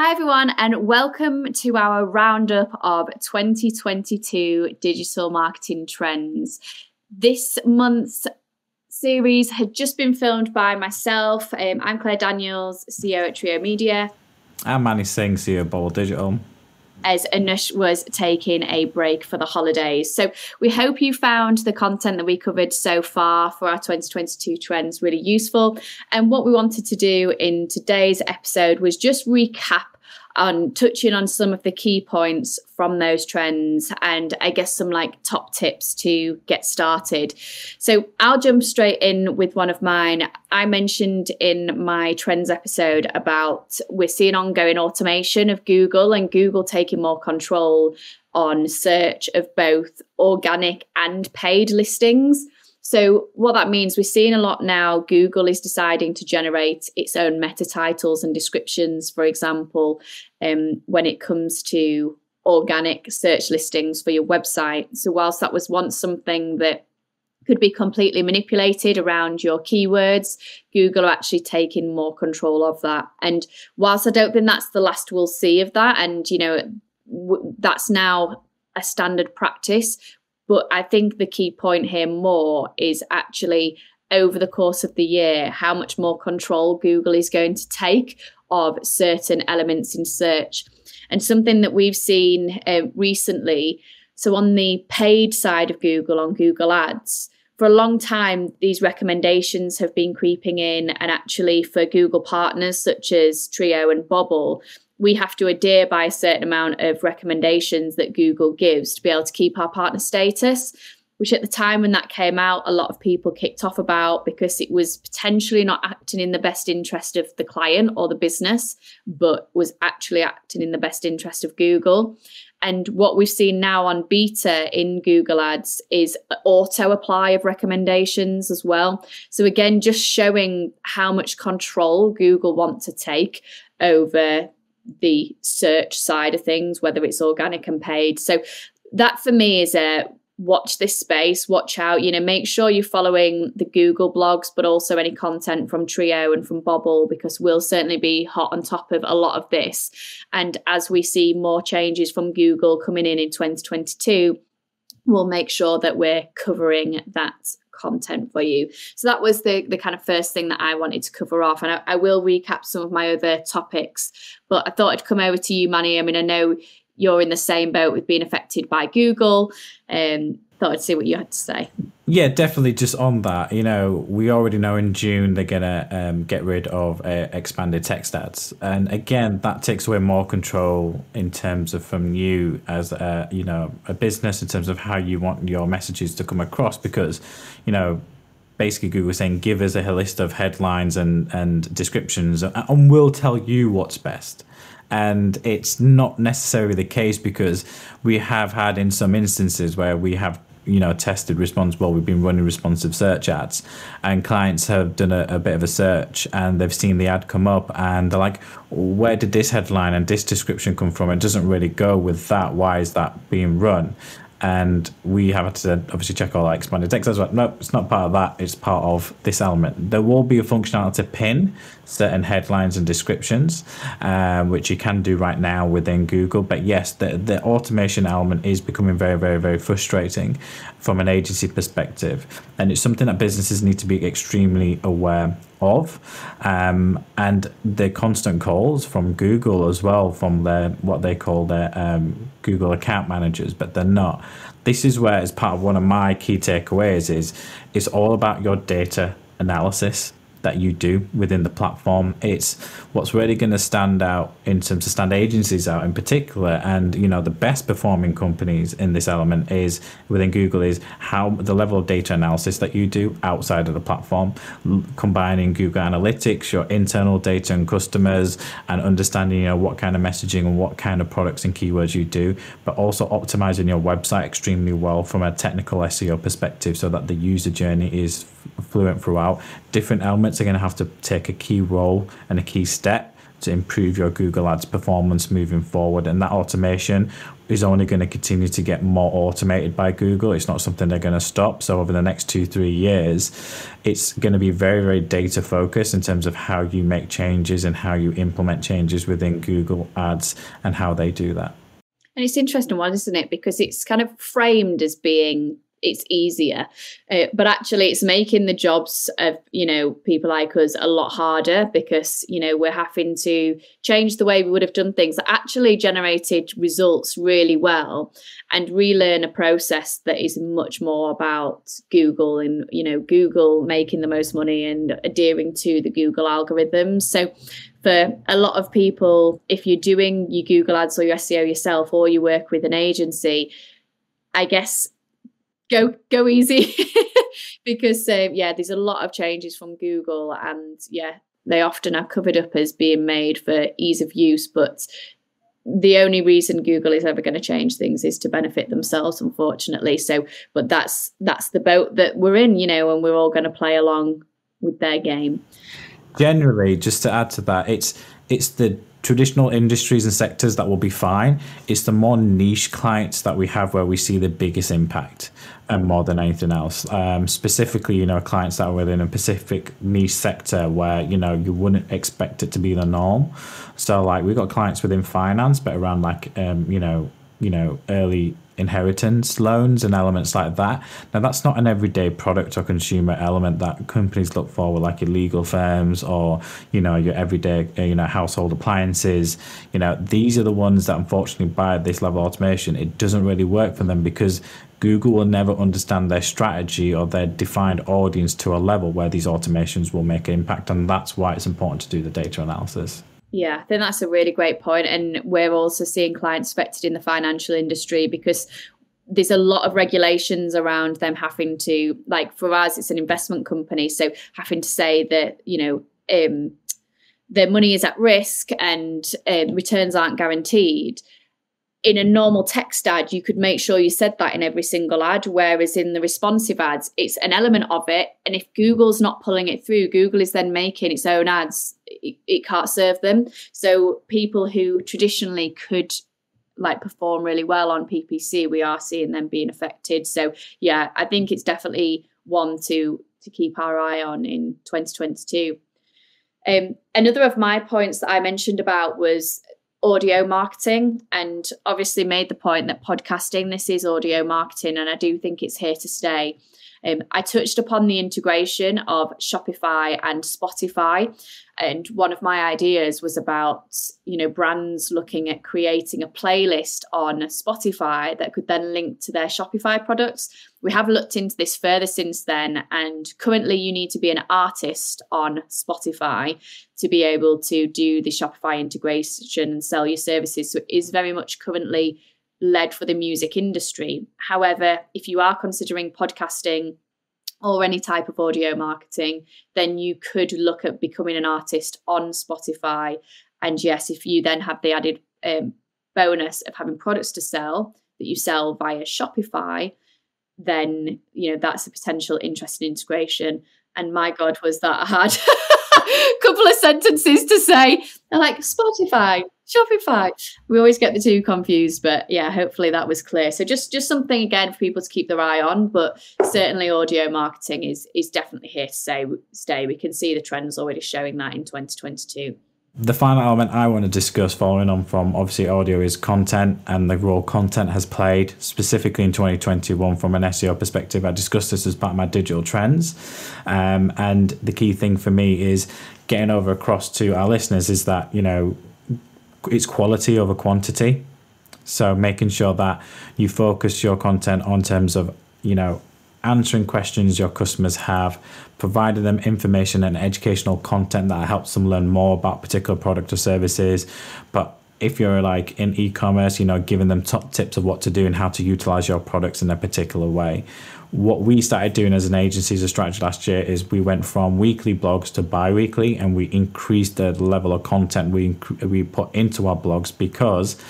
Hi everyone, and welcome to our roundup of 2022 digital marketing trends. This month's series had just been filmed by myself. I'm Claire Daniels, CEO at Trio Media. I'm Manny Singh, CEO of Bobble Digital. As Anush was taking a break for the holidays. So we hope you found the content that we covered so far for our 2022 trends really useful. And what we wanted to do in today's episode was just recap on touching on some of the key points from those trends and I guess some top tips to get started. So I'll jump straight in with one of mine. I mentioned in my trends episode about we're seeing ongoing automation of Google and Google taking more control on search of both organic and paid listings. So what that means, we're seeing a lot now, Google is deciding to generate its own meta titles and descriptions, for example, when it comes to organic search listings for your website. So whilst that was once something that could be completely manipulated around your keywords, Google are actually taking more control of that. And whilst I don't think that's the last we'll see of that, and that's now a standard practice, but I think the key point here more is actually over the course of the year, how much more control Google is going to take of certain elements in search. And something that we've seen recently, so on the paid side of Google, on Google Ads, for a long time, these recommendations have been creeping in. And actually for Google partners such as Trio and Bobble, we have to adhere by a certain amount of recommendations that Google gives to be able to keep our partner status, which at the time when that came out, a lot of people kicked off about because it was potentially not acting in the best interest of the client or the business, but was actually acting in the best interest of Google. And what we've seen now on beta in Google Ads is auto apply of recommendations as well. So again, just showing how much control Google want to take over the search side of things, whether it's organic and paid. So that for me is a watch this space, watch out, make sure you're following the Google blogs, but also any content from Trio and from Bobble, because we'll certainly be hot on top of a lot of this. And as we see more changes from Google coming in 2022, we'll make sure that we're covering that content for you. So that was the kind of first thing that I wanted to cover off. And I will recap some of my other topics, but I thought I'd come over to you, Manny. I mean, I know you're in the same boat with being affected by Google. Thought I'd see what you had to say. Yeah, definitely. Just on that, we already know in June they're gonna get rid of expanded text ads, and again, that takes away more control in terms of from you as a business in terms of how you want your messages to come across, because basically Google is saying give us a list of headlines and descriptions, and we'll tell you what's best. And it's not necessarily the case, because we have had in some instances where we have tested responsible. We've been running responsive search ads, and clients have done a bit of a search and they've seen the ad come up and they're like, where did this headline and this description come from? It doesn't really go with that. Why is that being run? And we have to obviously check all that expanded text. I was like, no, it's not part of that. It's part of this element. There will be a functionality to pin certain headlines and descriptions, which you can do right now within Google. But yes, the automation element is becoming very, very, very frustrating from an agency perspective. And it's something that businesses need to be extremely aware of. And the constant calls from Google as well, from what they call their Google account managers, but they're not. This is where, as part of one of my key takeaways, is it's all about your data analysis that you do within the platform. It's what's really going to stand out in terms of stand agencies out in particular, and the best performing companies in this element is within Google is how the level of data analysis that you do outside of the platform, combining Google Analytics, your internal data and customers, and understanding what kind of messaging and what kind of products and keywords you do, but also optimizing your website extremely well from a technical SEO perspective so that the user journey is fluent throughout. Different elements are going to have to take a key role and a key step to improve your Google Ads performance moving forward, and that automation is only going to continue to get more automated by Google. It's not something they're going to stop. So over the next 2-3 years, it's going to be very, very data focused in terms of how you make changes and how you implement changes within Google Ads and how they do that. And it's an interesting one, isn't it? Because it's kind of framed as being it's easier, but actually it's making the jobs of, people like us a lot harder, because, we're having to change the way we would have done things that actually generated results really well, and relearn a process that is much more about Google and, Google making the most money and adhering to the Google algorithms. So for a lot of people, if you're doing your Google ads or your SEO yourself, or you work with an agency, I guess go easy because there's a lot of changes from Google, and they often are covered up as being made for ease of use, but the only reason Google is ever going to change things is to benefit themselves, unfortunately. So, but that's the boat that we're in, and we're all going to play along with their game. Generally, just to add to that, it's the traditional industries and sectors that will be fine. It's the more niche clients that we have where we see the biggest impact, and more than anything else. Specifically, clients that are within a specific niche sector where, you wouldn't expect it to be the norm. So like we've got clients within finance, but around like, early inheritance loans and elements like that. Now that's not an everyday product or consumer element that companies look for with like your legal firms or, your everyday, household appliances. These are the ones that unfortunately by this level of automation, it doesn't really work for them, because Google will never understand their strategy or their defined audience to a level where these automations will make an impact. And that's why it's important to do the data analysis. Yeah, I think that's a really great point. And we're also seeing clients affected in the financial industry, because there's a lot of regulations around them having to, like for us, it's an investment company. So having to say that, their money is at risk and returns aren't guaranteed. In a normal text ad, you could make sure you said that in every single ad, whereas in the responsive ads, it's an element of it. And if Google's not pulling it through, Google is then making its own ads. It can't serve them. So people who traditionally could perform really well on PPC, we are seeing them being affected. So yeah, I think it's definitely one to keep our eye on in 2022. Another of my points that I mentioned about was audio marketing, and obviously made the point that podcasting, this is audio marketing, and I do think it's here to stay. I touched upon the integration of Shopify and Spotify, and one of my ideas was about, brands looking at creating a playlist on Spotify that could then link to their Shopify products. We have looked into this further since then, and currently you need to be an artist on Spotify to be able to do the Shopify integration and sell your services. So it is very much currently led for the music industry. However, if you are considering podcasting or any type of audio marketing, then you could look at becoming an artist on Spotify. And yes, if you then have the added bonus of having products to sell that you sell via Shopify, then, that's a potential interesting integration. And my God, was that hard. A couple of sentences to say. They're like, Spotify, Shopify. We always get the two confused, but yeah, hopefully that was clear. So just something again for people to keep their eye on, but certainly audio marketing is definitely here to stay. We can see the trends already showing that in 2022. The final element I want to discuss, following on from obviously audio, is content and the role content has played specifically in 2021 from an SEO perspective. I discussed this as part of my digital trends. And the key thing for me is getting over across to our listeners is that, it's quality over quantity. So making sure that you focus your content on terms of, answering questions your customers have, providing them information and educational content that helps them learn more about particular product or services. But if you're like in e-commerce, giving them top tips of what to do and how to utilize your products in a particular way. What we started doing as an agency, as a strategy last year, is we went from weekly blogs to bi-weekly, and we increased the level of content we put into our blogs because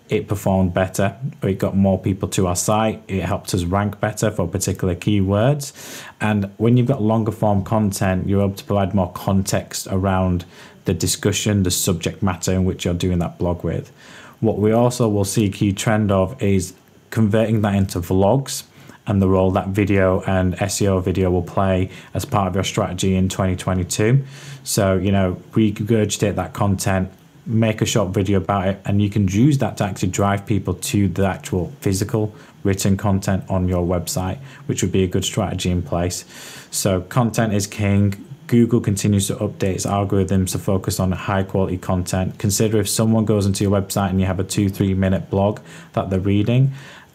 it performed better. It got more people to our site. It helped us rank better for particular keywords. And when you've got longer form content, you're able to provide more context around the discussion, the subject matter in which you're doing that blog with. What we also will see a key trend of is converting that into vlogs, and the role that video and SEO video will play as part of your strategy in 2022. So, regurgitate that content, make a short video about it, and you can use that to actually drive people to the actual physical written content on your website, which would be a good strategy in place. So content is king. Google continues to update its algorithms to focus on high quality content. Consider if someone goes into your website and you have a 2-3 minute blog that they're reading,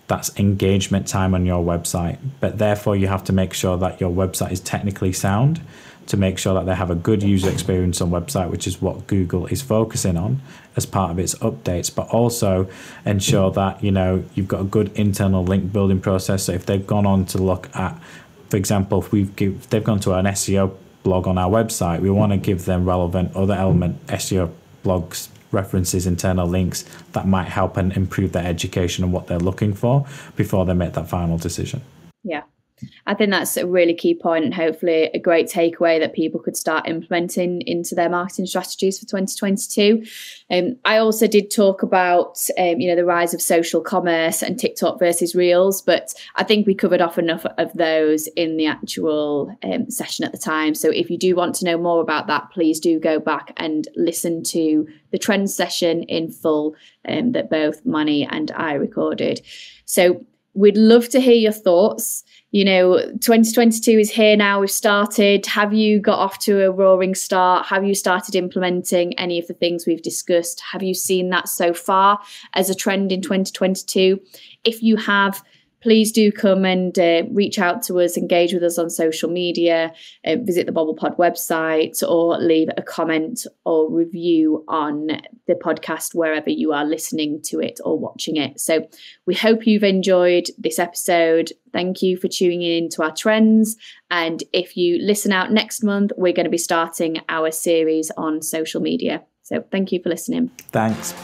that's engagement time on your website. But therefore you have to make sure that your website is technically sound, to make sure that they have a good user experience on website, which is what Google is focusing on as part of its updates, but also ensure that, you've got a good internal link building process. So if they've gone on to look at, for example, if they've gone to an SEO blog on our website, we want to give them relevant other element SEO blogs, references, internal links that might help and improve their education and what they're looking for before they make that final decision. Yeah. I think that's a really key point, and hopefully a great takeaway that people could start implementing into their marketing strategies for 2022. I also did talk about, the rise of social commerce and TikTok versus Reels, but I think we covered off enough of those in the actual session at the time. So if you do want to know more about that, please do go back and listen to the trends session in full that both Manny and I recorded. So we'd love to hear your thoughts. 2022 is here now. We've started. Have you got off to a roaring start? Have you started implementing any of the things we've discussed? Have you seen that so far as a trend in 2022? If you have, please do come and reach out to us, engage with us on social media, visit the Bobble Pod website, or leave a comment or review on the podcast wherever you are listening to it or watching it. So we hope you've enjoyed this episode. Thank you for tuning in to our trends. And if you listen out next month, we're going to be starting our series on social media. So thank you for listening. Thanks.